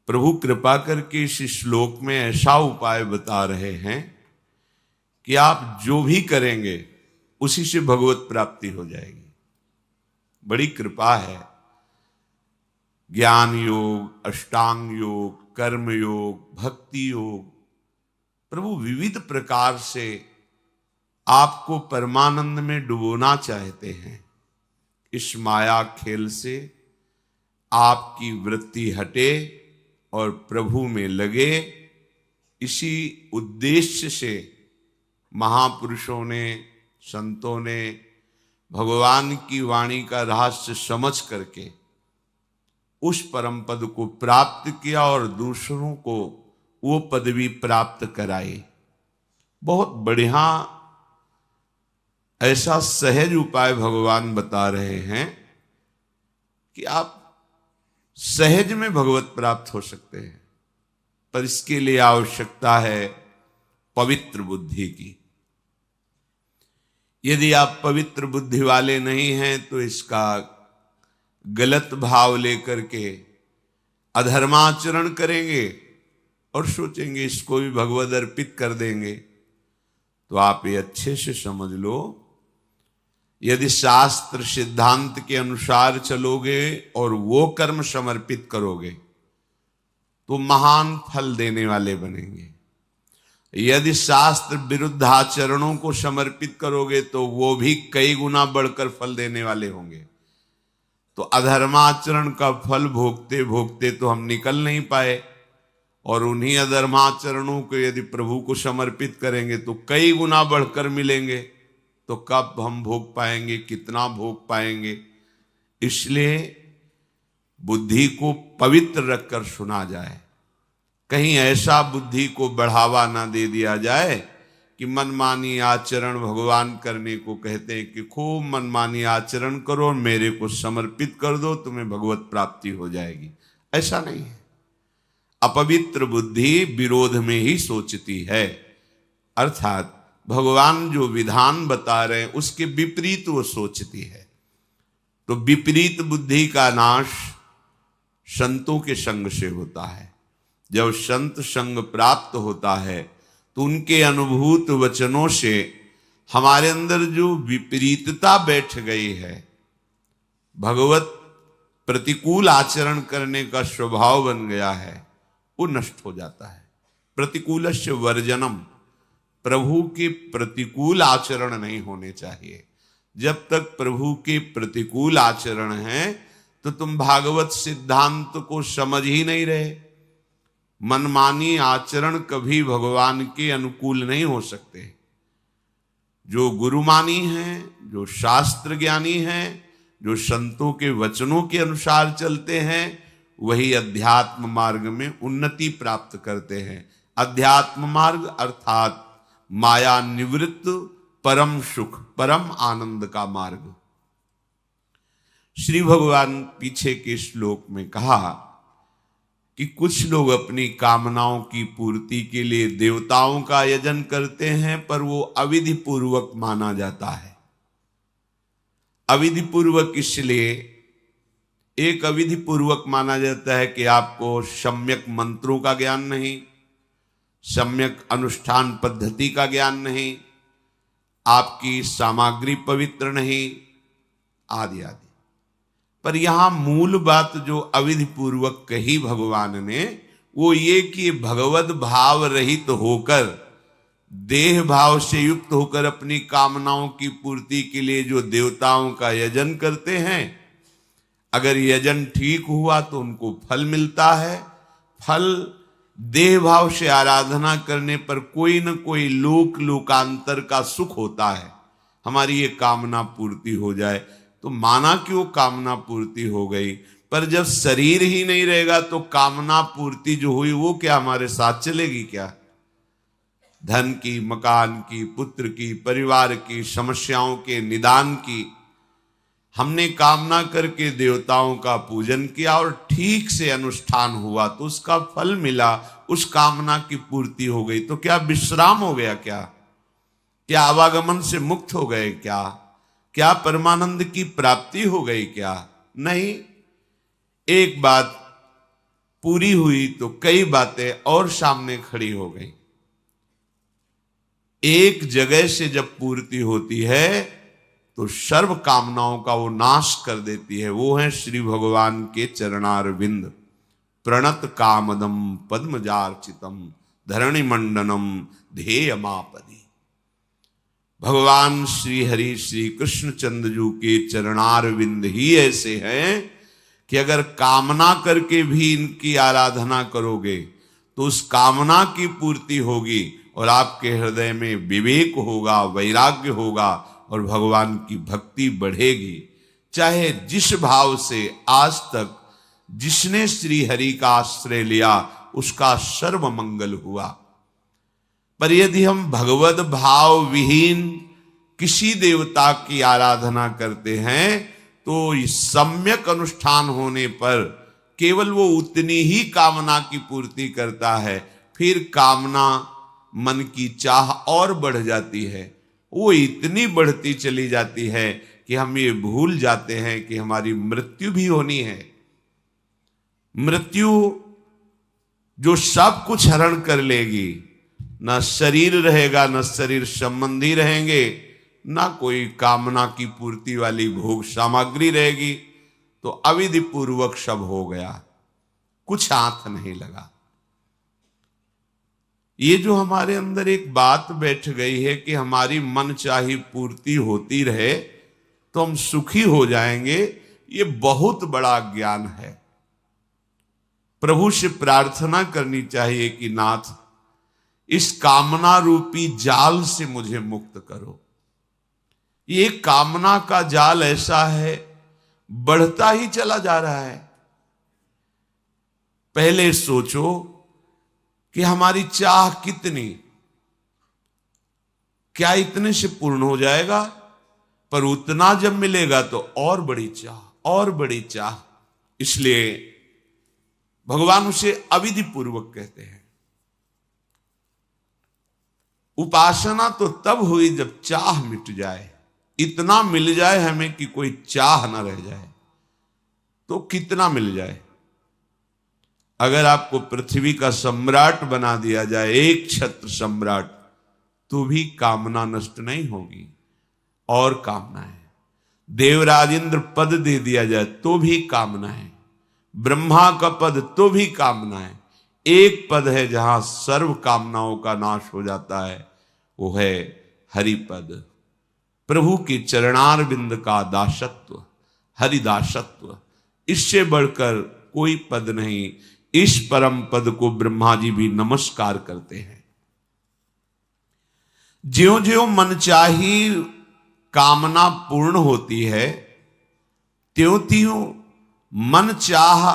प्रभु कृपा करके इस श्लोक में ऐसा उपाय बता रहे हैं कि आप जो भी करेंगे उसी से भगवत प्राप्ति हो जाएगी। बड़ी कृपा है। ज्ञान योग, अष्टांग योग, कर्म योग, भक्ति योग, प्रभु विविध प्रकार से आपको परमानंद में डुबोना चाहते हैं। इस माया खेल से आपकी वृत्ति हटे और प्रभु में लगे, इसी उद्देश्य से महापुरुषों ने, संतों ने भगवान की वाणी का रहस्य समझ करके उस परम पद को प्राप्त किया और दूसरों को वो पदवी प्राप्त कराई। बहुत बढ़िया ऐसा सहज उपाय भगवान बता रहे हैं कि आप सहज में भगवत प्राप्त हो सकते हैं, पर इसके लिए आवश्यकता है पवित्र बुद्धि की। यदि आप पवित्र बुद्धि वाले नहीं हैं तो इसका गलत भाव लेकर के अधर्माचरण करेंगे और सोचेंगे इसको भी भगवद अर्पित कर देंगे। तो आप ये अच्छे से समझ लो, यदि शास्त्र सिद्धांत के अनुसार चलोगे और वो कर्म समर्पित करोगे तो महान फल देने वाले बनेंगे। यदि शास्त्र विरुद्ध आचरणों को समर्पित करोगे तो वो भी कई गुना बढ़कर फल देने वाले होंगे। तो अधर्माचरण का फल भोगते भोगते तो हम निकल नहीं पाए, और उन्हीं अधर्माचरणों को यदि प्रभु को समर्पित करेंगे तो कई गुना बढ़कर मिलेंगे। तो कब हम भोग पाएंगे, कितना भोग पाएंगे? इसलिए बुद्धि को पवित्र रखकर सुना जाए, कहीं ऐसा बुद्धि को बढ़ावा ना दे दिया जाए कि मनमानी आचरण भगवान करने को कहते हैं कि खूब मनमानी आचरण करो, मेरे को समर्पित कर दो, तुम्हें भगवत प्राप्ति हो जाएगी। ऐसा नहीं है। अपवित्र बुद्धि विरोध में ही सोचती है, अर्थात भगवान जो विधान बता रहे हैं उसके विपरीत वो सोचती है। तो विपरीत बुद्धि का नाश संतों के संग से होता है। जब संत संग प्राप्त होता है तो उनके अनुभूत वचनों से हमारे अंदर जो विपरीतता बैठ गई है, भगवत प्रतिकूल आचरण करने का स्वभाव बन गया है, वो नष्ट हो जाता है। प्रतिकूलस्य वर्जनम, प्रभु के प्रतिकूल आचरण नहीं होने चाहिए। जब तक प्रभु के प्रतिकूल आचरण है तो तुम भागवत सिद्धांत को समझ ही नहीं रहे। मनमानी आचरण कभी भगवान के अनुकूल नहीं हो सकते। जो गुरुमानी हैं, जो शास्त्र ज्ञानी हैं, जो संतों के वचनों के अनुसार चलते हैं, वही अध्यात्म मार्ग में उन्नति प्राप्त करते हैं। अध्यात्म मार्ग अर्थात माया निवृत्त परम सुख, परम आनंद का मार्ग। श्री भगवान पीछे के श्लोक में कहा कि कुछ लोग अपनी कामनाओं की पूर्ति के लिए देवताओं का यजन करते हैं, पर वो अविधि पूर्वक माना जाता है। अविधि पूर्वक इसलिए एक अविधि पूर्वक माना जाता है कि आपको सम्यक मंत्रों का ज्ञान नहीं, सम्यक अनुष्ठान पद्धति का ज्ञान नहीं, आपकी सामग्री पवित्र नहीं, आदि आदि। पर यहां मूल बात जो अविधि पूर्वक कही भगवान ने, वो ये कि भगवत भाव रहित होकर, देह भाव से युक्त होकर अपनी कामनाओं की पूर्ति के लिए जो देवताओं का यजन करते हैं, अगर यजन ठीक हुआ तो उनको फल मिलता है। फल देह भाव से आराधना करने पर कोई न कोई लोकांतर का सुख होता है, हमारी ये कामना पूर्ति हो जाए। तो माना कि वो कामना पूर्ति हो गई, पर जब शरीर ही नहीं रहेगा तो कामना पूर्ति जो हुई वो क्या हमारे साथ चलेगी क्या? धन की, मकान की, पुत्र की, परिवार की, समस्याओं के निदान की हमने कामना करके देवताओं का पूजन किया और ठीक से अनुष्ठान हुआ तो उसका फल मिला, उस कामना की पूर्ति हो गई। तो क्या विश्राम हो गया? क्या आवागमन से मुक्त हो गए? क्या परमानंद की प्राप्ति हो गई? क्या नहीं। एक बात पूरी हुई तो कई बातें और सामने खड़ी हो गई। एक जगह से जब पूर्ति होती है तो सर्व कामनाओं का वो नाश कर देती है। वो है श्री भगवान के चरणारविंद। प्रणत कामदम पद्मजार्चितम धरणि मंडनम ध्येयमापदी। भगवान श्री हरि श्री कृष्ण चंद्रजू के चरणारविंद ही ऐसे हैं कि अगर कामना करके भी इनकी आराधना करोगे तो उस कामना की पूर्ति होगी और आपके हृदय में विवेक होगा, वैराग्य होगा और भगवान की भक्ति बढ़ेगी। चाहे जिस भाव से आज तक जिसने श्री हरि का आश्रय लिया उसका सर्व मंगल हुआ। पर यदि हम भगवत भाव विहीन किसी देवता की आराधना करते हैं तो इस सम्यक अनुष्ठान होने पर केवल वो उतनी ही कामना की पूर्ति करता है, फिर कामना मन की चाह और बढ़ जाती है। वो इतनी बढ़ती चली जाती है कि हम ये भूल जाते हैं कि हमारी मृत्यु भी होनी है। मृत्यु जो सब कुछ हरण कर लेगी, न शरीर रहेगा, न शरीर संबंधी रहेंगे, ना कोई कामना की पूर्ति वाली भोग सामग्री रहेगी, तो अविधि पूर्वक सब हो गया, कुछ हाथ नहीं लगा। ये जो हमारे अंदर एक बात बैठ गई है कि हमारी मन चाही पूर्ति होती रहे तो हम सुखी हो जाएंगे, ये बहुत बड़ा ज्ञान है। प्रभु से प्रार्थना करनी चाहिए कि नाथ इस कामना रूपी जाल से मुझे मुक्त करो। ये कामना का जाल ऐसा है, बढ़ता ही चला जा रहा है। पहले सोचो कि हमारी चाह कितनी, क्या इतने से पूर्ण हो जाएगा? पर उतना जब मिलेगा तो और बड़ी चाह, और बड़ी चाह। इसलिए भगवान उसे अविधि पूर्वक कहते हैं। उपासना तो तब हुई जब चाह मिट जाए, इतना मिल जाए हमें कि कोई चाह ना रह जाए। तो कितना मिल जाए? अगर आपको पृथ्वी का सम्राट बना दिया जाए, एक छत्र सम्राट, तो भी कामना नष्ट नहीं होगी। और कामना है, देवराज इंद्र पद दे दिया जाए तो भी कामना है, ब्रह्मा का पद तो भी कामना है। एक पद है जहां सर्व कामनाओं का नाश हो जाता है, वो है हरिपद, प्रभु के चरणारविंद का दासत्व, हरिदासत्व। इससे बढ़कर कोई पद नहीं। इस परम पद को ब्रह्मा जी भी नमस्कार करते हैं। ज्यों ज्यों मनचाही कामना पूर्ण होती है, त्यों त्यों मन चाह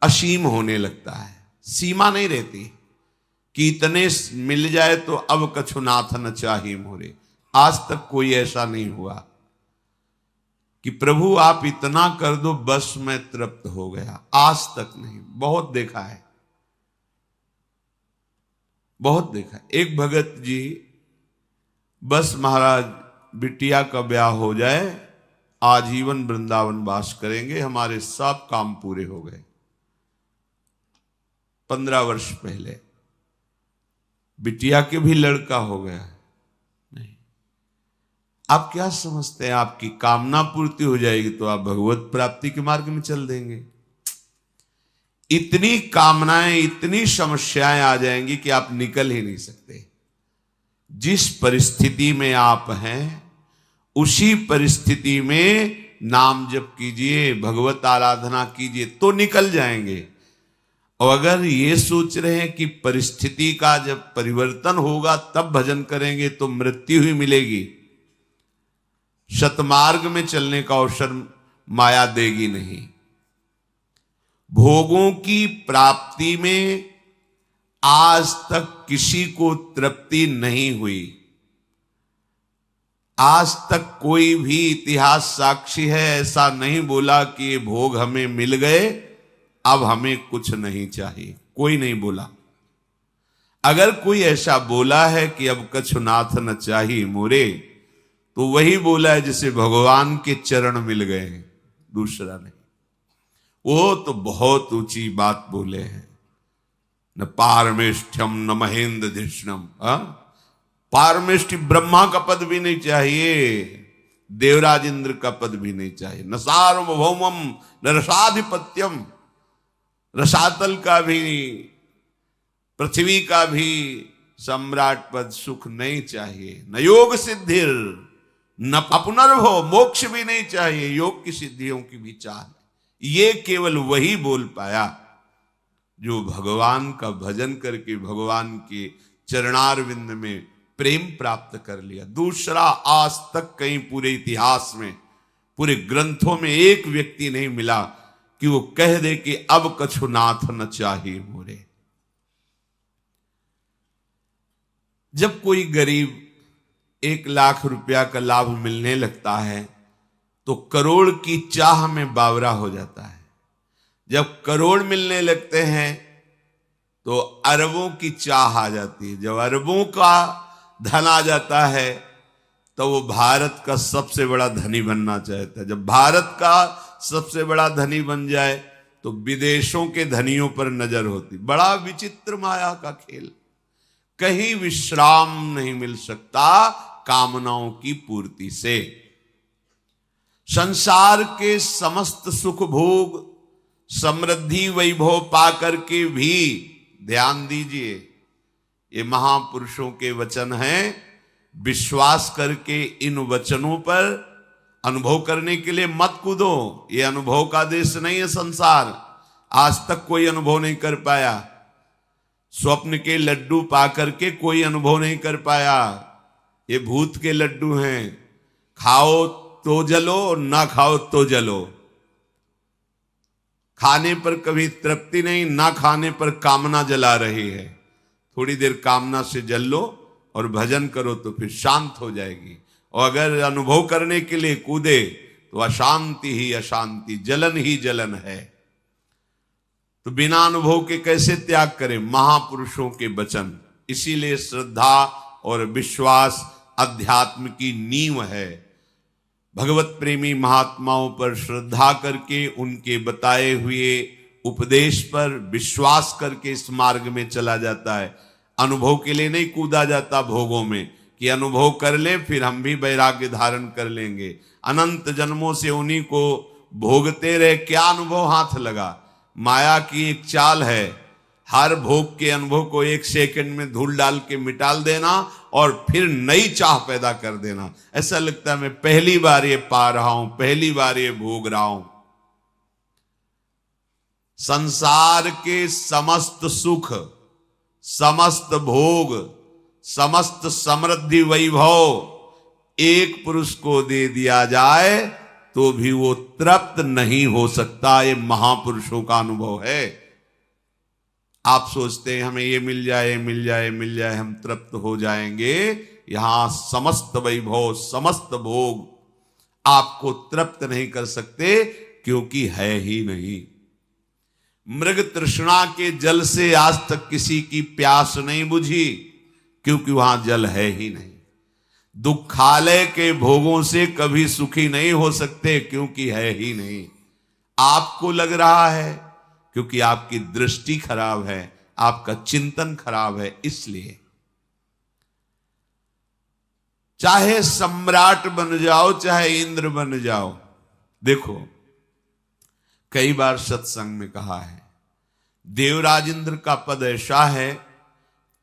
असीम होने लगता है। सीमा नहीं रहती कि इतने मिल जाए तो अब कछु नाथ न चाही मोरे। आज तक कोई ऐसा नहीं हुआ कि प्रभु आप इतना कर दो बस मैं तृप्त हो गया। आज तक नहीं। बहुत देखा है, बहुत देखा। एक भगत जी बस महाराज बिटिया का ब्याह हो जाए, आजीवन वृंदावन वास करेंगे, हमारे सब काम पूरे हो गए। 15 वर्ष पहले बिटिया के भी लड़का हो गया। नहीं, आप क्या समझते हैं आपकी कामना पूर्ति हो जाएगी तो आप भगवत प्राप्ति के मार्ग में चल देंगे? इतनी कामनाएं, इतनी समस्याएं आ जाएंगी कि आप निकल ही नहीं सकते। जिस परिस्थिति में आप हैं उसी परिस्थिति में नाम जप कीजिए, भगवत आराधना कीजिए तो निकल जाएंगे। और अगर ये सोच रहे हैं कि परिस्थिति का जब परिवर्तन होगा तब भजन करेंगे तो मृत्यु ही मिलेगी, सतमार्ग में चलने का अवसर माया देगी नहीं। भोगों की प्राप्ति में आज तक किसी को तृप्ति नहीं हुई। आज तक कोई भी इतिहास साक्षी है ऐसा नहीं बोला कि ये भोग हमें मिल गए, अब हमें कुछ नहीं चाहिए। कोई नहीं बोला। अगर कोई ऐसा बोला है कि अब कछु नाथ न चाहिए मोरे, तो वही बोला है जिसे भगवान के चरण मिल गए हैं, दूसरा नहीं। वो तो बहुत ऊंची बात बोले हैं, न पारमेष्ठ्यम न महेंद्र धिष्णम। पारमेष्ठि ब्रह्मा का पद भी नहीं चाहिए, देवराज इंद्र का पद भी नहीं चाहिए, न सार्वभौमम न रसाधिपत्यम, रसातल का भी पृथ्वी का भी सम्राट पद सुख नहीं चाहिए, न योग सिद्धिर न पुनर्भव, मोक्ष भी नहीं चाहिए, योग की सिद्धियों की भी चाह। ये केवल वही बोल पाया जो भगवान का भजन करके भगवान के चरणारविंद में प्रेम प्राप्त कर लिया। दूसरा आज तक कहीं पूरे इतिहास में, पूरे ग्रंथों में एक व्यक्ति नहीं मिला कि वो कह दे कि अब कछु नाथ न चाहिए मोरे। जब कोई गरीब 1 लाख रुपया का लाभ मिलने लगता है तो करोड़ की चाह में बावरा हो जाता है। जब करोड़ मिलने लगते हैं तो अरबों की चाह आ जाती है। जब अरबों का धन आ जाता है तो वो भारत का सबसे बड़ा धनी बनना चाहता है। जब भारत का सबसे बड़ा धनी बन जाए तो विदेशों के धनियों पर नजर होती। बड़ा विचित्र माया का खेल, कहीं विश्राम नहीं मिल सकता कामनाओं की पूर्ति से। संसार के समस्त सुख भोग समृद्धि वैभव पाकर के भी, ध्यान दीजिए ये महापुरुषों के वचन हैं, विश्वास करके इन वचनों पर अनुभव करने के लिए मत कूदो। ये अनुभव का देश नहीं है संसार, आज तक कोई अनुभव नहीं कर पाया। स्वप्न के लड्डू पाकर के कोई अनुभव नहीं कर पाया। ये भूत के लड्डू हैं, खाओ तो जलो, ना खाओ तो जलो। खाने पर कभी तृप्ति नहीं, ना खाने पर कामना जला रही है। थोड़ी देर कामना से जल लो और भजन करो तो फिर शांत हो जाएगी। और अगर अनुभव करने के लिए कूदे तो अशांति ही अशांति, जलन ही जलन है। तो बिना अनुभव के कैसे त्याग करें? महापुरुषों के वचन। इसीलिए श्रद्धा और विश्वास अध्यात्म की नींव है। भगवत प्रेमी महात्माओं पर श्रद्धा करके उनके बताए हुए उपदेश पर विश्वास करके इस मार्ग में चला जाता है। अनुभव के लिए नहीं कूदा जाता भोगों में कि अनुभव कर ले फिर हम भी वैराग्य धारण कर लेंगे। अनंत जन्मों से उन्हीं को भोगते रहे, क्या अनुभव हाथ लगा? माया की एक चाल है, हर भोग के अनुभव को 1 सेकंड में धूल डाल के मिटाल देना और फिर नई चाह पैदा कर देना। ऐसा लगता है मैं पहली बार ये पा रहा हूं, पहली बार ये भोग रहा हूं। संसार के समस्त सुख, समस्त भोग, समस्त समृद्धि वैभव एक पुरुष को दे दिया जाए तो भी वो तृप्त नहीं हो सकता। ये महापुरुषों का अनुभव है। आप सोचते हैं हमें ये मिल जाए, मिल जाए, मिल जाए, हम तृप्त हो जाएंगे। यहां समस्त वैभव, समस्त भोग आपको तृप्त नहीं कर सकते क्योंकि है ही नहीं। मृग तृष्णा के जल से आज तक किसी की प्यास नहीं बुझी क्योंकि वहां जल है ही नहीं। दुखालय के भोगों से कभी सुखी नहीं हो सकते क्योंकि है ही नहीं। आपको लग रहा है क्योंकि आपकी दृष्टि खराब है, आपका चिंतन खराब है। इसलिए चाहे सम्राट बन जाओ, चाहे इंद्र बन जाओ, देखो कई बार सत्संग में कहा है, देवराज इंद्र का पद ऐसा है,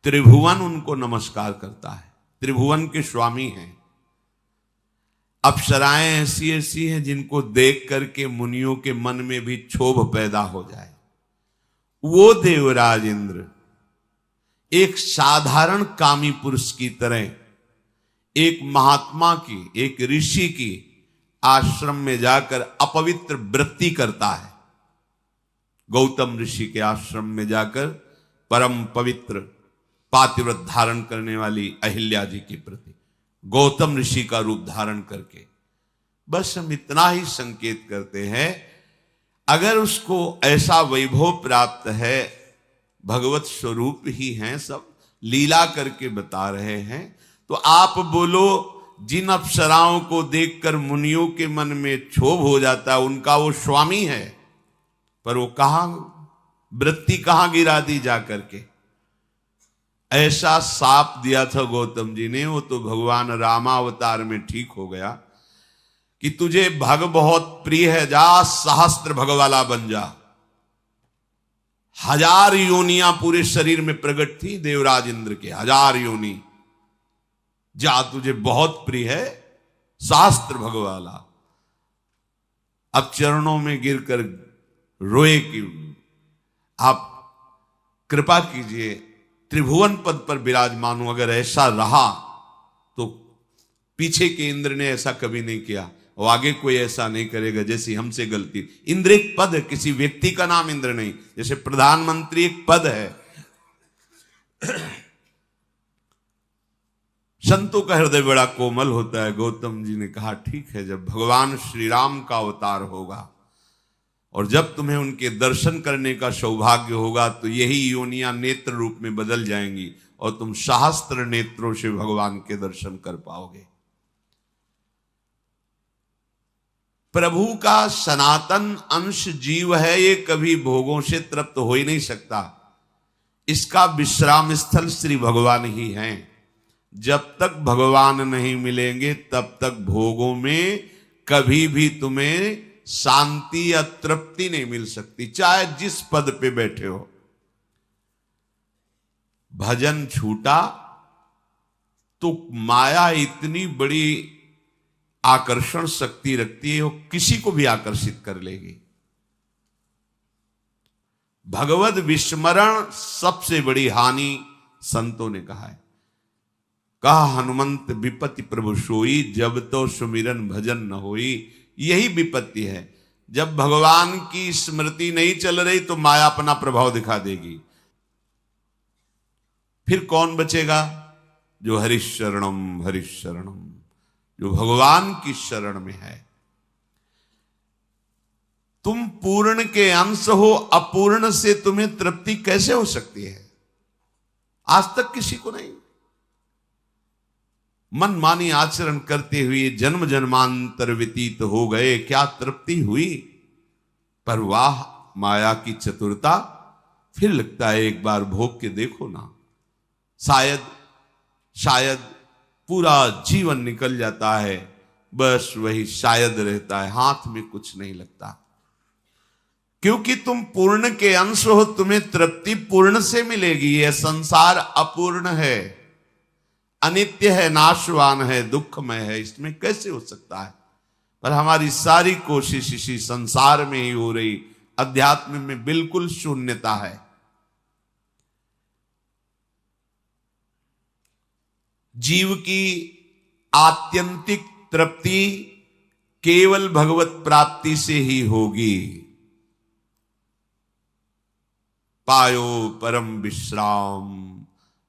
त्रिभुवन उनको नमस्कार करता है, त्रिभुवन के स्वामी हैं। अप्सराएं ऐसी ऐसी हैं जिनको देख करके मुनियों के मन में भी क्षोभ पैदा हो जाए। वो देवराज इंद्र एक साधारण कामी पुरुष की तरह एक महात्मा की, एक ऋषि की आश्रम में जाकर अपवित्र वृत्ति करता है। गौतम ऋषि के आश्रम में जाकर परम पवित्र पातिव्रत धारण करने वाली अहिल्या जी के प्रति गौतम ऋषि का रूप धारण करके, बस हम इतना ही संकेत करते हैं, अगर उसको ऐसा वैभव प्राप्त है, भगवत स्वरूप ही हैं, सब लीला करके बता रहे हैं, तो आप बोलो जिन अप्सराओं को देखकर मुनियों के मन में क्षोभ हो जाता है उनका वो स्वामी है। पर वो कहां वृत्ति कहां गिरा दी जा करके। ऐसा साप दिया था गौतम जी ने, वो तो भगवान रामावतार में ठीक हो गया कि तुझे भग बहुत प्रिय है, जा सहस्त्र भग वाला बन जा। 1000 योनियां पूरे शरीर में प्रकट थी देवराज इंद्र के, 1000 योनि, जा तुझे बहुत प्रिय है सहस्त्र भग वाला। अब चरणों में गिरकर रोए कि आप कृपा कीजिए, त्रिभुवन पद पर विराजमान हूं, अगर ऐसा रहा तो पीछे के इंद्र ने ऐसा कभी नहीं किया और आगे कोई ऐसा नहीं करेगा जैसी हमसे गलती। इंद्र एक पद है, किसी व्यक्ति का नाम इंद्र नहीं, जैसे प्रधानमंत्री एक पद है। संतों का हृदय बड़ा कोमल होता है। गौतम जी ने कहा ठीक है, जब भगवान श्री राम का अवतार होगा और जब तुम्हें उनके दर्शन करने का सौभाग्य होगा तो यही योनियां नेत्र रूप में बदल जाएंगी और तुम सहस्त्र नेत्रों से भगवान के दर्शन कर पाओगे। प्रभु का सनातन अंश जीव है, ये कभी भोगों से तृप्त हो ही नहीं सकता। इसका विश्राम स्थल श्री भगवान ही हैं। जब तक भगवान नहीं मिलेंगे तब तक भोगों में कभी भी तुम्हें शांति या तृप्ति नहीं मिल सकती, चाहे जिस पद पे बैठे हो। भजन छूटा तो माया इतनी बड़ी आकर्षण शक्ति रखती है, वो किसी को भी आकर्षित कर लेगी। भगवत विस्मरण सबसे बड़ी हानि संतों ने कहा है। कहा हनुमंत विपत्ति प्रभु सोई, जब तो सुमिरन भजन न होई। यही विपत्ति है, जब भगवान की स्मृति नहीं चल रही तो माया अपना प्रभाव दिखा देगी। फिर कौन बचेगा? जो हरिशरणम हरिशरणम, जो भगवान की शरण में है। तुम पूर्ण के अंश हो, अपूर्ण से तुम्हें तृप्ति कैसे हो सकती है? आज तक किसी को नहीं। मनमानी आचरण करते हुए जन्म जन्मांतर व्यतीत हो गए, क्या तृप्ति हुई? पर वाह माया की चतुरता, फिर लगता है एक बार भोग के देखो ना। शायद पूरा जीवन निकल जाता है, बस वही शायद रहता है, हाथ में कुछ नहीं लगता। क्योंकि तुम पूर्ण के अंश हो, तुम्हें तृप्ति पूर्ण से मिलेगी। यह संसार अपूर्ण है, अनित्य है, नाशवान है, दुखमय है, इसमें कैसे हो सकता है? पर हमारी सारी कोशिश इसी संसार में ही हो रही। अध्यात्म में बिल्कुल शून्यता है। जीव की आत्यंतिक तृप्ति केवल भगवत प्राप्ति से ही होगी। पायो परम विश्राम,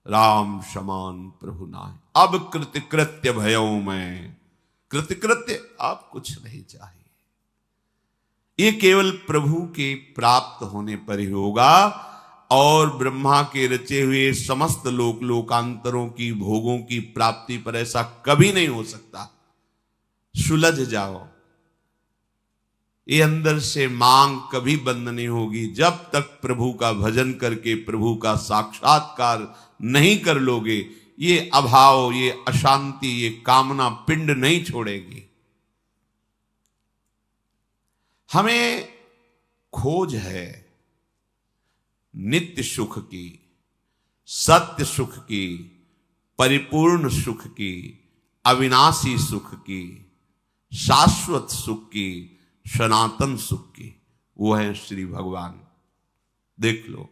राम समान प्रभु नाय। अब कृतकृत्य भयो मैं, कृतकृत्य आप कुछ नहीं चाहिए। ये केवल प्रभु के प्राप्त होने पर ही होगा। और ब्रह्मा के रचे हुए समस्त लोकांतरों की भोगों की प्राप्ति पर ऐसा कभी नहीं हो सकता। सुलझ जाओ, ये अंदर से मांग कभी बंद नहीं होगी। जब तक प्रभु का भजन करके प्रभु का साक्षात्कार नहीं कर लोगे, ये अभाव, ये अशांति, ये कामना पिंड नहीं छोड़ेगी। हमें खोज है नित्य सुख की, सत्य सुख की, परिपूर्ण सुख की, अविनाशी सुख की, शाश्वत सुख की, सनातन सुख की। वो है श्री भगवान। देख लो,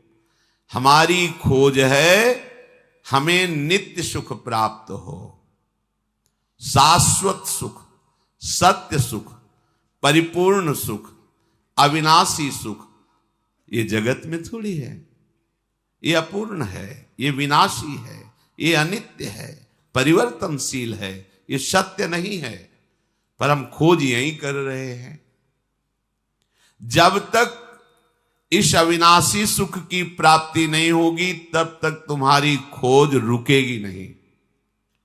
हमारी खोज है हमें नित्य सुख प्राप्त हो, शाश्वत सुख, सत्य सुख, परिपूर्ण सुख, अविनाशी सुख। ये जगत में थोड़ी है, ये अपूर्ण है, ये विनाशी है, ये अनित्य है, परिवर्तनशील है, ये सत्य नहीं है। पर हम खोज यही कर रहे हैं। जब तक इस अविनाशी सुख की प्राप्ति नहीं होगी तब तक तुम्हारी खोज रुकेगी नहीं।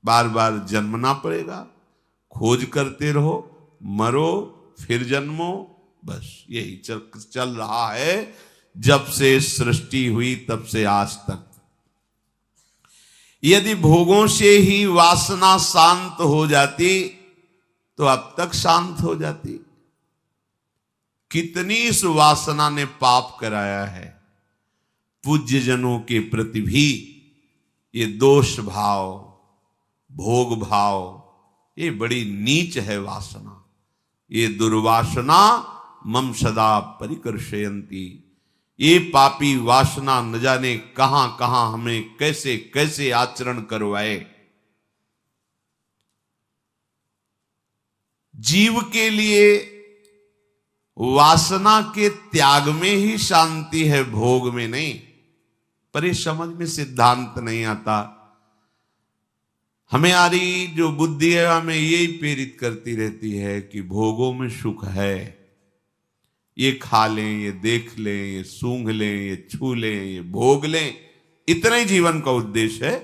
बार बार जन्मना पड़ेगा, खोज करते रहो, मरो, फिर जन्मो, बस यही चल रहा है जब से सृष्टि हुई तब से आज तक। यदि भोगों से ही वासना शांत हो जाती तो अब तक शांत हो जाती। कितनी इस वासना ने पाप कराया है। पूज्य जनों के प्रति भी ये दोष भाव, भोग भाव, ये बड़ी नीच है वासना। ये दुर्वासना मम सदा परिकर्षयन्ति। ये पापी वासना न जाने कहां कहां हमें कैसे कैसे आचरण करवाए। जीव के लिए वासना के त्याग में ही शांति है, भोग में नहीं। पर ये समझ में सिद्धांत नहीं आता। हमारी जो बुद्धि है हमें यही प्रेरित करती रहती है कि भोगों में सुख है, ये खा लें, ये देख लें, ये सूंघ लें, ये छू लें, ये भोग लें। इतना ही जीवन का उद्देश्य है।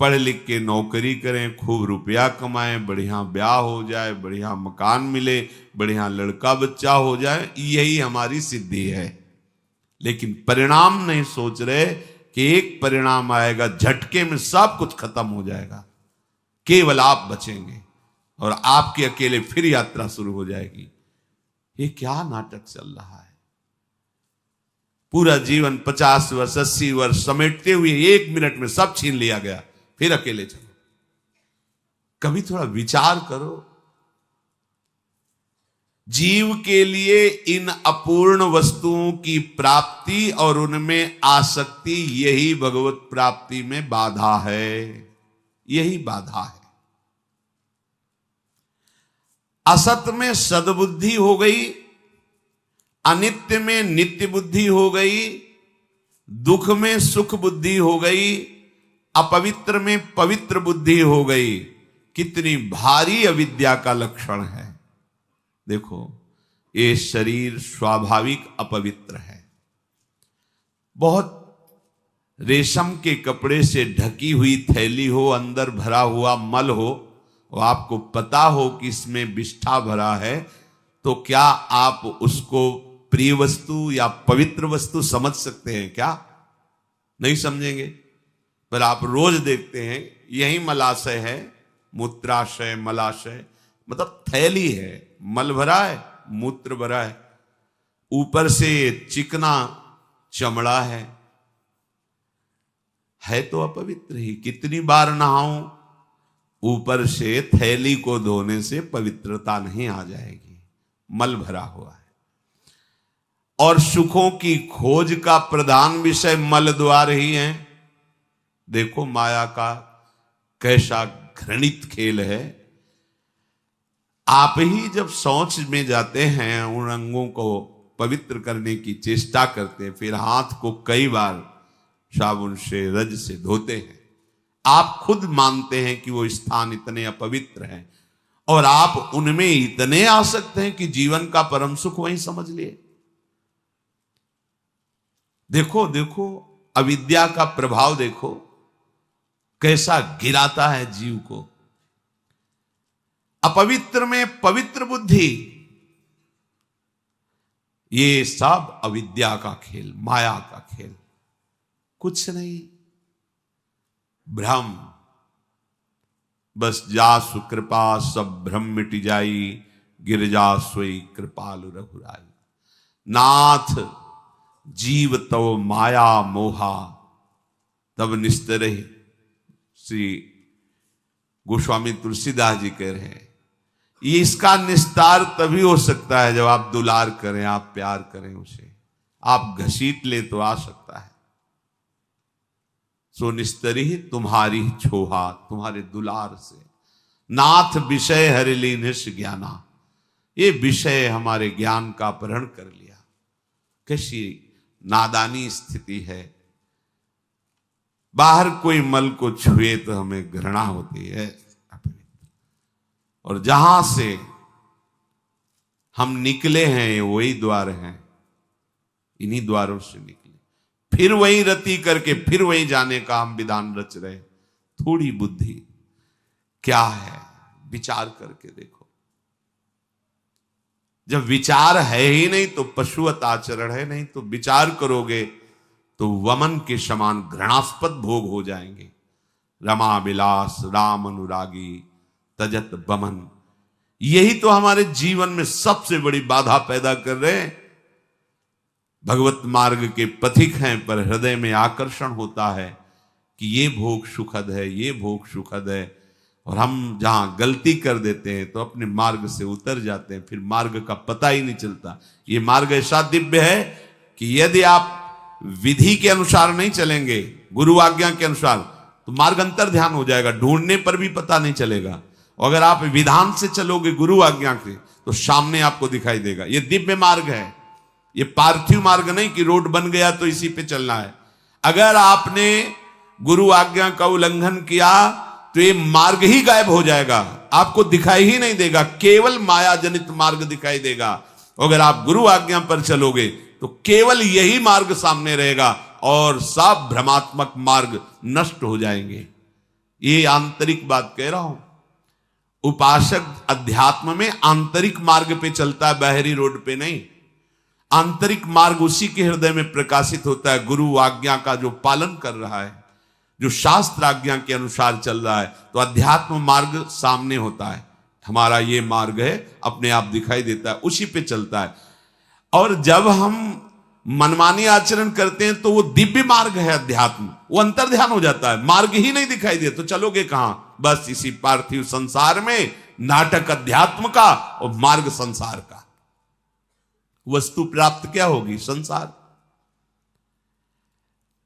पढ़ लिख के नौकरी करें, खूब रुपया कमाएं, बढ़िया ब्याह हो जाए, बढ़िया मकान मिले, बढ़िया लड़का बच्चा हो जाए, यही हमारी सिद्धि है। लेकिन परिणाम नहीं सोच रहे कि एक परिणाम आएगा, झटके में सब कुछ खत्म हो जाएगा, केवल आप बचेंगे और आपके अकेले फिर यात्रा शुरू हो जाएगी। ये क्या नाटक चल रहा है। पूरा जीवन 50 वर्ष 80 वर्ष समेटते हुए 1 मिनट में सब छीन लिया गया, फिर अकेले चलो। कभी थोड़ा विचार करो। जीव के लिए इन अपूर्ण वस्तुओं की प्राप्ति और उनमें आसक्ति, यही भगवत प्राप्ति में बाधा है। यही बाधा है। असत में सद्बुद्धि हो गई, अनित्य में नित्य बुद्धि हो गई, दुख में सुख बुद्धि हो गई, अपवित्र में पवित्र बुद्धि हो गई। कितनी भारी अविद्या का लक्षण है। देखो, ये शरीर स्वाभाविक अपवित्र है। बहुत रेशम के कपड़े से ढकी हुई थैली हो, अंदर भरा हुआ मल हो, और आपको पता हो कि इसमें विष्ठा भरा है, तो क्या आप उसको प्रिय वस्तु या पवित्र वस्तु समझ सकते हैं क्या? नहीं समझेंगे। पर आप रोज देखते हैं यही मलाशय है, मूत्राशय, मलाशय, मतलब थैली है, मल भरा है, मूत्र भरा है, ऊपर से चिकना चमड़ा है तो अपवित्र ही। कितनी बार नहाऊं, ऊपर से थैली को धोने से पवित्रता नहीं आ जाएगी, मल भरा हुआ है। और सुखों की खोज का प्रधान विषय मल द्वार ही है। देखो माया का कैसा घृणित खेल है। आप ही जब शौच में जाते हैं, उन अंगों को पवित्र करने की चेष्टा करते हैं, फिर हाथ को कई बार साबुन से, रज से धोते हैं। आप खुद मानते हैं कि वो स्थान इतने अपवित्र हैं, और आप उनमें इतने आसक्त हैं कि जीवन का परम सुख वहीं समझ लिए। देखो देखो, अविद्या का प्रभाव देखो कैसा गिराता है जीव को। अपवित्र में पवित्र बुद्धि, ये सब अविद्या का खेल, माया का खेल, कुछ नहीं, भ्रम। बस जासु कृपा सब भ्रम मिट जाई, गिरजा सोई कृपालु रघुराई। नाथ जीव तव माया मोहा, तब निस्तरे। श्री गोस्वामी तुलसीदास जी कह रहे हैं, ये इसका निस्तार तभी हो सकता है जब आप दुलार करें, आप प्यार करें उसे, आप घसीट ले तो आ सकता है। सो निस्तरी तुम्हारी छोहा, तुम्हारे दुलार से। नाथ विषय हरि लीनिस ज्ञाना, ये विषय हमारे ज्ञान का अपहरण कर लिया। कैसी नादानी स्थिति है। बाहर कोई मल को छुए तो हमें घृणा होती है, और जहां से हम निकले हैं वही द्वार हैं, इन्हीं द्वारों से निकले, फिर वही रति करके फिर वही जाने का हम विधान रच रहे। थोड़ी बुद्धि क्या है, विचार करके देखो। जब विचार है ही नहीं तो पशुवत आचरण है नहीं, तो विचार करोगे तो वमन के समान घृणास्पद भोग हो जाएंगे। रमा विलास राम अनुरागी तजत बमन, यही तो हमारे जीवन में सबसे बड़ी बाधा पैदा कर रहे हैं। भगवत मार्ग के पथिक हैं, पर हृदय में आकर्षण होता है कि ये भोग सुखद है, ये भोग सुखद है, और हम जहां गलती कर देते हैं तो अपने मार्ग से उतर जाते हैं, फिर मार्ग का पता ही नहीं चलता। ये मार्ग ऐसा दिव्य है कि यदि आप विधि के अनुसार नहीं चलेंगे, गुरु आज्ञा के अनुसार, तो मार्ग अंतर ध्यान हो जाएगा, ढूंढने पर भी पता नहीं चलेगा। और अगर आप विधान से चलोगे गुरु आज्ञा के, तो सामने आपको दिखाई देगा। ये दिव्य मार्ग है, ये पार्थिव मार्ग नहीं कि रोड बन गया तो इसी पे चलना है। अगर आपने गुरु आज्ञा का उल्लंघन किया तो ये मार्ग ही गायब हो जाएगा, आपको दिखाई ही नहीं देगा, केवल माया जनित मार्ग दिखाई देगा। अगर आप गुरु आज्ञा पर चलोगे तो केवल यही मार्ग सामने रहेगा और सब भ्रमात्मक मार्ग नष्ट हो जाएंगे। ये आंतरिक बात कह रहा हूं। उपासक अध्यात्म में आंतरिक मार्ग पे चलता है, बाहरी रोड पे नहीं। आंतरिक मार्ग उसी के हृदय में प्रकाशित होता है, गुरु आज्ञा का जो पालन कर रहा है, जो शास्त्र आज्ञा के अनुसार चल रहा है, तो अध्यात्म मार्ग सामने होता है। हमारा ये मार्ग है, अपने आप दिखाई देता है, उसी पे चलता है। और जब हम मनमानी आचरण करते हैं तो वो दिव्य मार्ग है अध्यात्म, वो अंतर ध्यान हो जाता है, मार्ग ही नहीं दिखाई दे तो चलोगे कहां? बस इसी पार्थिव संसार में नाटक अध्यात्म का और मार्ग संसार का। वस्तु प्राप्त क्या होगी? संसार।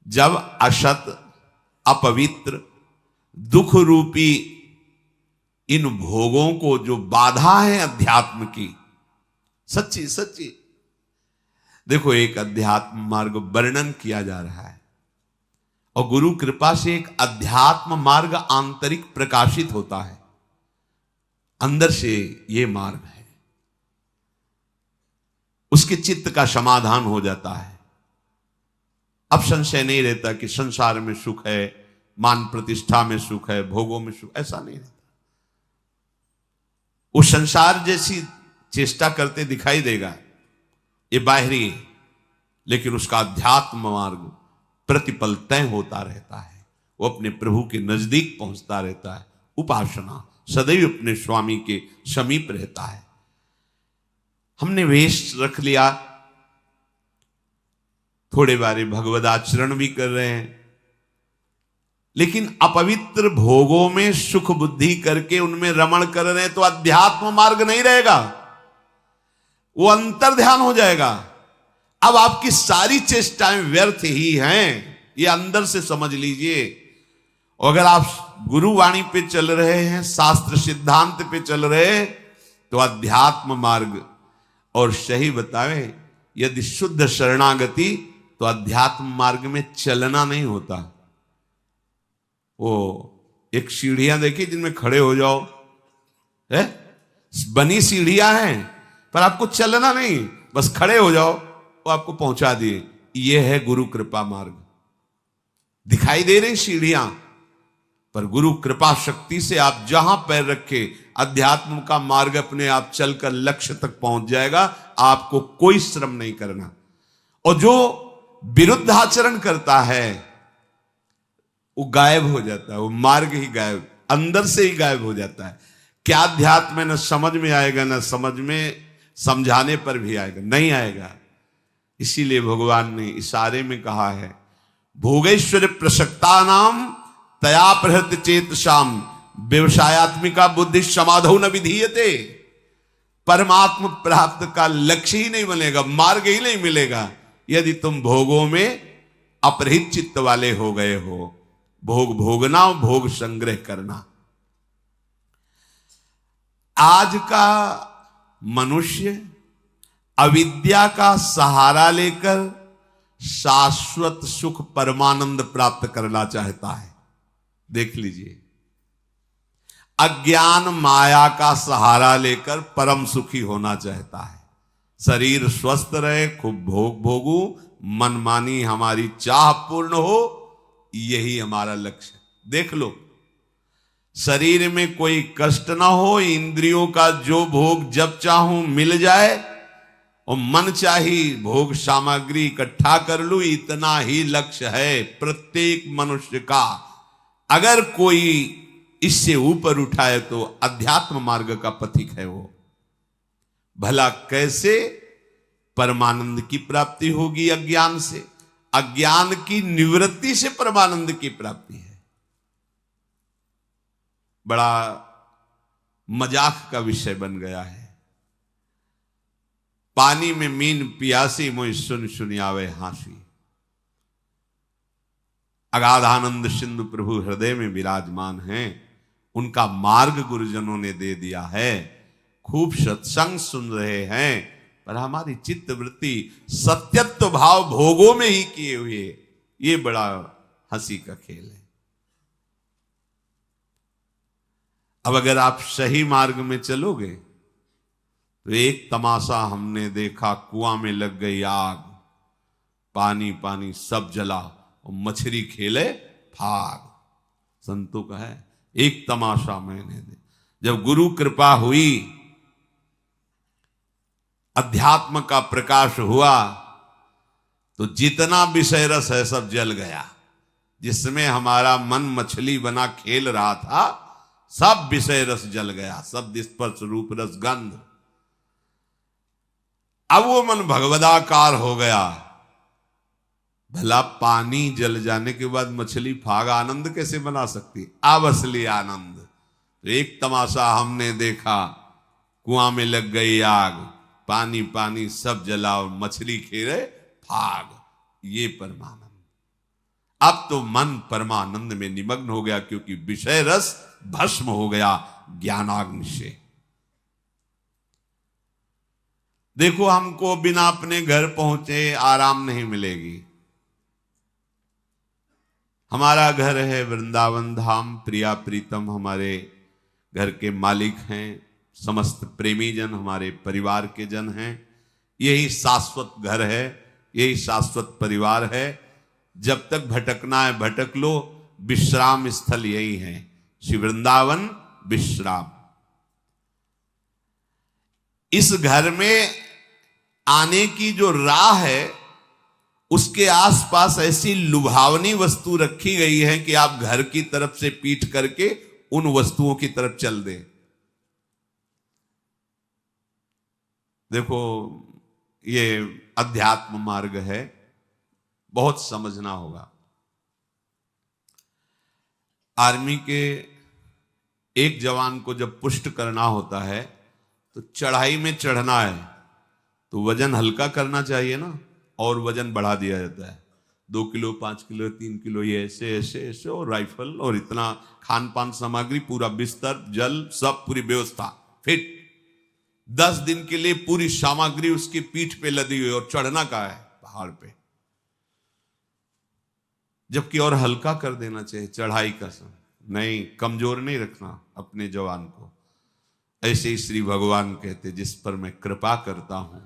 जब असत अपवित्र दुख रूपी इन भोगों को जो बाधा है अध्यात्म की, सच्ची सच्ची देखो, एक अध्यात्म मार्ग वर्णन किया जा रहा है और गुरु कृपा से एक अध्यात्म मार्ग आंतरिक प्रकाशित होता है, अंदर से ये मार्ग है, उसके चित्त का समाधान हो जाता है। अब संशय नहीं रहता कि संसार में सुख है, मान प्रतिष्ठा में सुख है, भोगों में सुख, ऐसा नहीं रहता। वो संसार जैसी चेष्टा करते दिखाई देगा, ये बाहरी है, लेकिन उसका अध्यात्म मार्ग प्रतिपल तय होता रहता है, वो अपने प्रभु के नजदीक पहुंचता रहता है। उपासना सदैव अपने स्वामी के समीप रहता है। हमने वेश रख लिया, थोड़े बारे भगवद आचरण भी कर रहे हैं, लेकिन अपवित्र भोगों में सुख बुद्धि करके उनमें रमण कर रहे हैं, तो अध्यात्म मार्ग नहीं रहेगा, वो अंतर ध्यान हो जाएगा। अब आपकी सारी चेष्टाएं व्यर्थ ही हैं, ये अंदर से समझ लीजिए। अगर आप गुरुवाणी पे चल रहे हैं, शास्त्र सिद्धांत पे चल रहे हैं, तो अध्यात्म मार्ग। और सही बतावे, यदि शुद्ध शरणागति, तो अध्यात्म मार्ग में चलना नहीं होता। वो एक सीढ़ियां देखी जिनमें खड़े हो जाओ, है बनी सीढ़ियां हैं, पर आपको चलना नहीं, बस खड़े हो जाओ, वो आपको पहुंचा दिए। ये है गुरु कृपा मार्ग। दिखाई दे रही सीढ़ियां, पर गुरु कृपा शक्ति से आप जहां पैर रखे, अध्यात्म का मार्ग अपने आप चलकर लक्ष्य तक पहुंच जाएगा, आपको कोई श्रम नहीं करना। और जो विरुद्ध आचरण करता है वो गायब हो जाता है, वो मार्ग ही गायब, अंदर से ही गायब हो जाता है। क्या अध्यात्म है, न समझ में आएगा, न समझ में समझाने पर भी आएगा, नहीं आएगा। इसीलिए भगवान ने इशारे में कहा है, भोगेश्वर प्रसक्ता नाम तया प्रहृत चेतसाम व्यवसायत्मिका बुद्धि समाधौ न विधीयते। परमात्म प्राप्त का लक्ष्य ही नहीं बनेगा, मार्ग ही नहीं मिलेगा, यदि तुम भोगों में अपरिहित चित्त वाले हो गए हो। भोग भोगना, भोग संग्रह करना। आज का मनुष्य अविद्या का सहारा लेकर शाश्वत सुख परमानंद प्राप्त करना चाहता है। देख लीजिए, अज्ञान माया का सहारा लेकर परम सुखी होना चाहता है। शरीर स्वस्थ रहे, खूब भोग भोगू, मनमानी हमारी चाह पूर्ण हो, यही हमारा लक्ष्य। देख लो, शरीर में कोई कष्ट ना हो, इंद्रियों का जो भोग जब चाहूं मिल जाए, और मन चाही भोग सामग्री इकट्ठा कर लूं, इतना ही लक्ष्य है प्रत्येक मनुष्य का। अगर कोई इससे ऊपर उठाए तो अध्यात्म मार्ग का पथिक है वो। भला कैसे परमानंद की प्राप्ति होगी? अज्ञान से। अज्ञान की निवृत्ति से परमानंद की प्राप्ति है। बड़ा मजाक का विषय बन गया है। पानी में मीन पियासी, मोहि सुन सुनियावे हासी। अगाधानंद सिंधु प्रभु हृदय में विराजमान हैं। उनका मार्ग गुरुजनों ने दे दिया है। खूब सत्संग सुन रहे हैं, पर हमारी चित्त वृत्ति सत्यत्व भाव भोगों में ही किए हुए, ये बड़ा हंसी का खेल है। अब अगर आप सही मार्ग में चलोगे तो एक तमाशा हमने देखा, कुआं में लग गई आग, पानी पानी सब जला और मछली खेले भाग। संतों का है एक तमाशा मैंने दे। जब गुरु कृपा हुई, अध्यात्म का प्रकाश हुआ, तो जितना विषय रस है सब जल गया। जिसमें हमारा मन मछली बना खेल रहा था, सब विषय रस जल गया। शब्द स्पर्श रूप रस गंध। अब वो मन भगवदाकार हो गया। भला पानी जल जाने के बाद मछली फाग आनंद कैसे बना सकती? अब असली आनंद। तो एक तमाशा हमने देखा, कुआं में लग गई आग, पानी पानी सब जला और मछली खेले भाग। ये परमानंद। अब तो मन परमानंद में निमग्न हो गया, क्योंकि विषय रस भस्म हो गया ज्ञानाग्नि से। देखो, हमको बिना अपने घर पहुंचे आराम नहीं मिलेगी। हमारा घर है वृंदावन धाम। प्रिया प्रीतम हमारे घर के मालिक हैं। समस्त प्रेमी जन हमारे परिवार के जन हैं। यही शाश्वत घर है, यही शाश्वत परिवार है। जब तक भटकना है भटक लो, विश्राम स्थल यही है। श्री वृंदावन विश्राम। इस घर में आने की जो राह है, उसके आसपास ऐसी लुभावनी वस्तु रखी गई है कि आप घर की तरफ से पीठ करके उन वस्तुओं की तरफ चल दें। देखो, ये अध्यात्म मार्ग है, बहुत समझना होगा। आर्मी के एक जवान को जब पुष्ट करना होता है, तो चढ़ाई में चढ़ना है तो वजन हल्का करना चाहिए ना, और वजन बढ़ा दिया जाता है। 2 किलो 5 किलो 3 किलो, ये ऐसे ऐसे ऐसे, और राइफल और इतना खान पान सामग्री, पूरा बिस्तर, जल, सब पूरी व्यवस्था फिट। 10 दिन के लिए पूरी सामग्री उसकी पीठ पे लदी हुई, और चढ़ना का है पहाड़ पे। जबकि और हल्का कर देना चाहिए चढ़ाई का समय। नहीं, कमजोर नहीं रखना अपने जवान को। ऐसे ही श्री भगवान कहते, जिस पर मैं कृपा करता हूं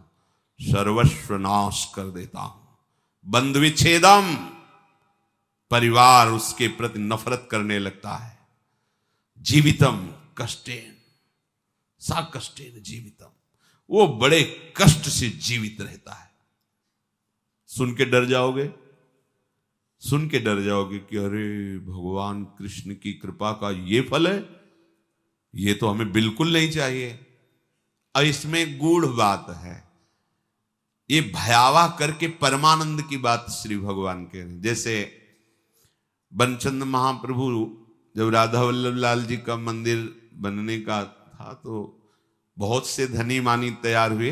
सर्वस्व नाश कर देता हूं। बंधु विच्छेदम, परिवार उसके प्रति नफरत करने लगता है। जीवितम कष्टेन, सा कष्टेन जीवितम, वो बड़े कष्ट से जीवित रहता है। सुन के डर जाओगे, सुन के डर जाओगे कि अरे भगवान कृष्ण की कृपा का ये फल है, ये तो हमें बिल्कुल नहीं चाहिए। और इसमें गूढ़ बात है, ये भयावह करके परमानंद की बात श्री भगवान कह रहे हैं। जैसे बनचंद महाप्रभु जब राधा वल्लभ लाल जी का मंदिर बनने का था, तो बहुत से धनी मानी तैयार हुए।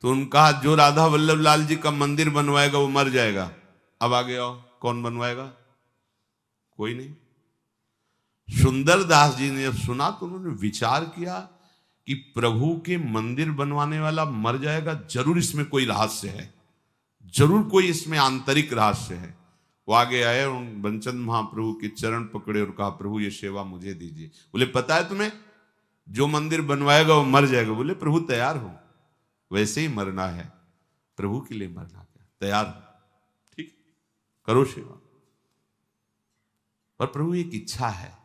तो उनका जो राधा वल्लभ लाल जी का मंदिर बनवाएगा वो मर जाएगा। अब आगे आओ, कौन बनवाएगा? कोई नहीं। सुंदर दास जी ने जब सुना तो उन्होंने विचार किया कि प्रभु के मंदिर बनवाने वाला मर जाएगा, जरूर इसमें कोई रहस्य है, जरूर कोई इसमें आंतरिक रहस्य है। वो आगे आए, उन बनचंद महाप्रभु के चरण पकड़े और कहा, प्रभु ये सेवा मुझे दीजिए। बोले, पता है तुम्हें, जो मंदिर बनवाएगा वो मर जाएगा। बोले, प्रभु तैयार हो, वैसे ही मरना है, प्रभु के लिए मरना क्या, तैयार हो, ठीक, करो सेवा। और प्रभु एक इच्छा है,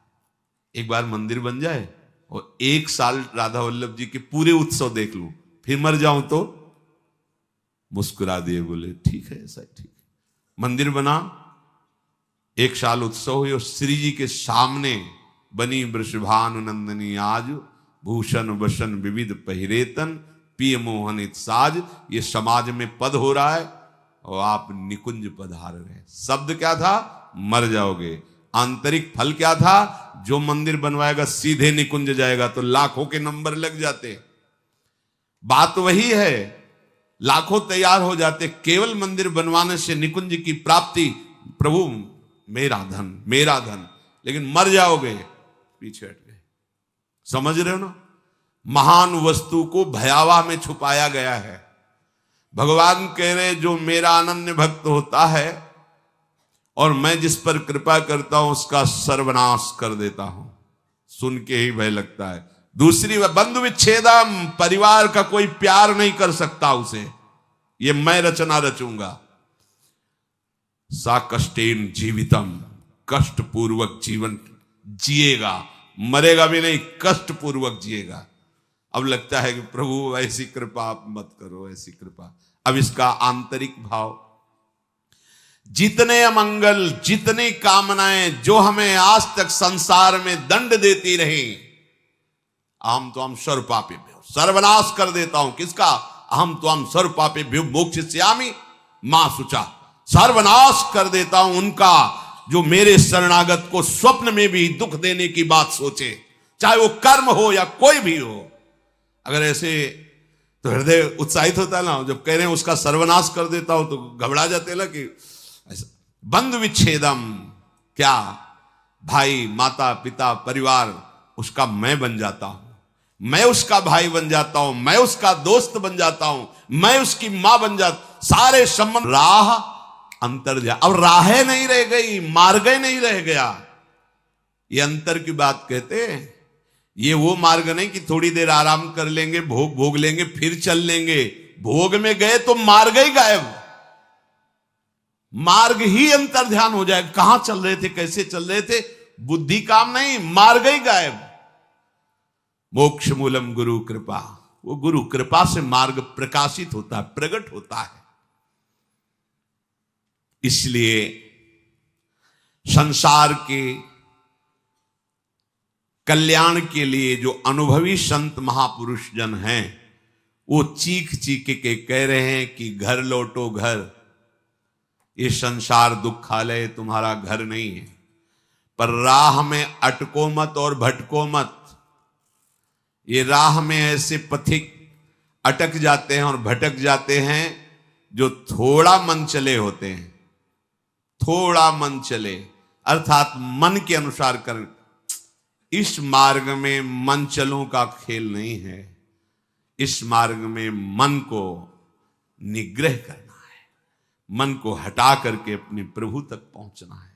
एक बार मंदिर बन जाए और 1 साल राधा वल्लभ जी के पूरे उत्सव देख लूं, फिर मर जाऊं तो मुस्कुरा दिए, बोले ठीक है, ऐसा ठीक है। मंदिर बना, 1 साल उत्सव हुई और श्री जी के सामने बनी वृषभानु नंदनी आज, भूषण वसन विविध पहिरेतन, पिय मोहनित साज। ये समाज में पद हो रहा है और आप निकुंज पधार रहे हैं। शब्द क्या था? मर जाओगे। आंतरिक फल क्या था? जो मंदिर बनवाएगा सीधे निकुंज जाएगा, तो लाखों के नंबर लग जाते। बात वही है, लाखों तैयार हो जाते, केवल मंदिर बनवाने से निकुंज की प्राप्ति। प्रभु मेरा धन, मेरा धन, लेकिन मर जाओगे, पीछे हट गए। समझ रहे हो ना? महान वस्तु को भयावह में छुपाया गया है। भगवान कह रहे जो मेरा अनन्य भक्त होता है और मैं जिस पर कृपा करता हूं उसका सर्वनाश कर देता हूं। सुन के ही भय लगता है। दूसरी बंधु विच्छेदम, परिवार का कोई प्यार नहीं कर सकता उसे, ये मैं रचना रचूंगा। सा कष्टेन जीवितम, कष्ट पूर्वक जीवन जिएगा, मरेगा भी नहीं, कष्ट पूर्वक जिएगा। अब लगता है कि प्रभु ऐसी कृपा आप मत करो, ऐसी कृपा। अब इसका आंतरिक भाव, जितने अमंगल, जितनी कामनाएं जो हमें आज तक संसार में दंड देती रही, अहम तो हम सर्व पापेभ्यो, सर्वनाश कर देता हूं। किसका? अहम तो हम सर्व पापेभ्यो मोक्षयिष्यामि मां शुचा, सर्वनाश कर देता हूं उनका जो मेरे शरणागत को स्वप्न में भी दुख देने की बात सोचे, चाहे वो कर्म हो या कोई भी हो। अगर ऐसे तो हृदय उत्साहित होता है ना, जब कह रहे हैं उसका सर्वनाश कर देता हूं तो घबरा जाते ना कि ऐसा। बंधु विच्छेदम, क्या? भाई, माता, पिता, परिवार, उसका मैं बन जाता हूं, मैं उसका भाई बन जाता हूं, मैं उसका दोस्त बन जाता हूं, मैं उसकी मां बन जाता, सारे संबंध राह अंतर जा। अब राहें नहीं रह गई, मार्ग नहीं रह गया। ये अंतर की बात कहते हैं। ये वो मार्ग नहीं कि थोड़ी देर आराम कर लेंगे, भोग भोग लेंगे, फिर चल लेंगे। भोग में गए तो मार्ग ही गायब, मार्ग ही अंतर ध्यान हो जाए। कहां चल रहे थे, कैसे चल रहे थे, बुद्धि काम नहीं, मार्ग ही गायब। मोक्ष मूलम गुरु कृपा, वो गुरु कृपा से मार्ग प्रकाशित होता है, प्रकट होता है। इसलिए संसार के कल्याण के लिए जो अनुभवी संत महापुरुष जन हैं, वो चीख चीख के कह रहे हैं कि घर लौटो घर, ये संसार दुखालय तुम्हारा घर नहीं है। पर राह में अटको मत और भटको मत। ये राह में ऐसे पथिक अटक जाते हैं और भटक जाते हैं जो थोड़ा मन चले होते हैं। थोड़ा मन चले अर्थात मन के अनुसार कर। इस मार्ग में मन चलों का खेल नहीं है। इस मार्ग में मन को निग्रह करना है, मन को हटा करके अपने प्रभु तक पहुंचना है।